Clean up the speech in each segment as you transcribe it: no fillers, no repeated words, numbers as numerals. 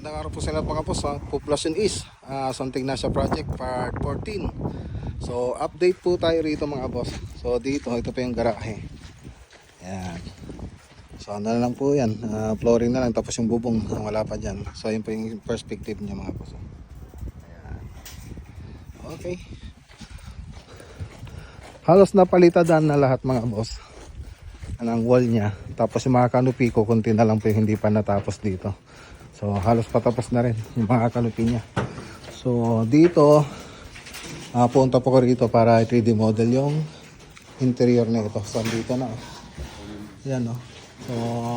Magandang araw po sa lahat mga boss ha. Population East, Santa Ignacia Project Part 14. So update po tayo rito mga boss. So dito, ito pa yung garahe. Ayan. So ano na lang po yan, flooring na lang, tapos yung bubong wala pa dyan. So yun po yung perspective niya mga boss. Ayan. Okay. Halos napalitadan na lahat mga boss ang wall niya. Tapos yung mga canopy ko, kunti na lang po yung hindi pa natapos dito. So halos patapos na rin yung mga canopy niya. So dito punta po ko rito para 3D model yung interior na ito. So dito na yan o. So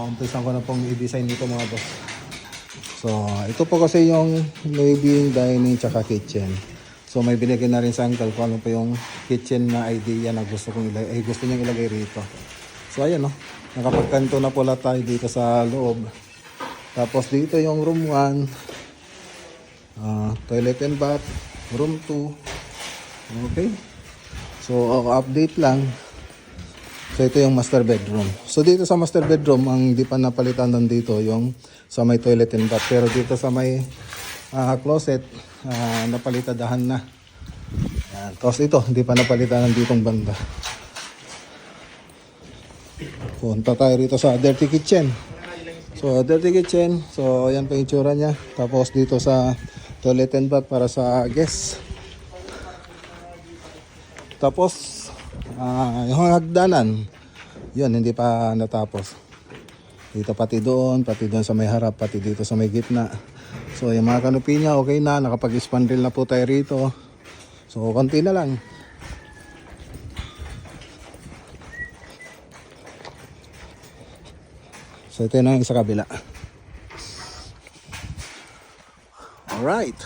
umpisan ko na pong i-design dito mga boss. So ito po kasi yung living, dining, tsaka kitchen. So may binigay na rin sa uncle kung ano po yung kitchen na idea na gusto kong ilagay, gusto niyang ilagay rito. So ayan o, nakapagkanto na pala tayo dito sa loob. Tapos dito yung room 1, toilet and bath, room 2. Okay. So update lang. So ito yung master bedroom. So dito sa master bedroom, ang hindi pa napalitan nandito yung sa may toilet and bath. Pero dito sa may closet, napalitadahan na. Yan. Tapos ito, hindi pa napalitan nanditong banda. Punta tayo rito sa dirty kitchen. So dirty kitchen, so ayan pa yung itsura niya. Tapos dito sa toilet and bath para sa guests. Tapos yung hagdanan, yun hindi pa natapos. Dito pati doon sa may harap, pati dito sa may gitna. So yung mga canopy niya okay na, nakapag-spandrel na po tayo rito. So konti na lang. So ito na yung sa kabila. Alright.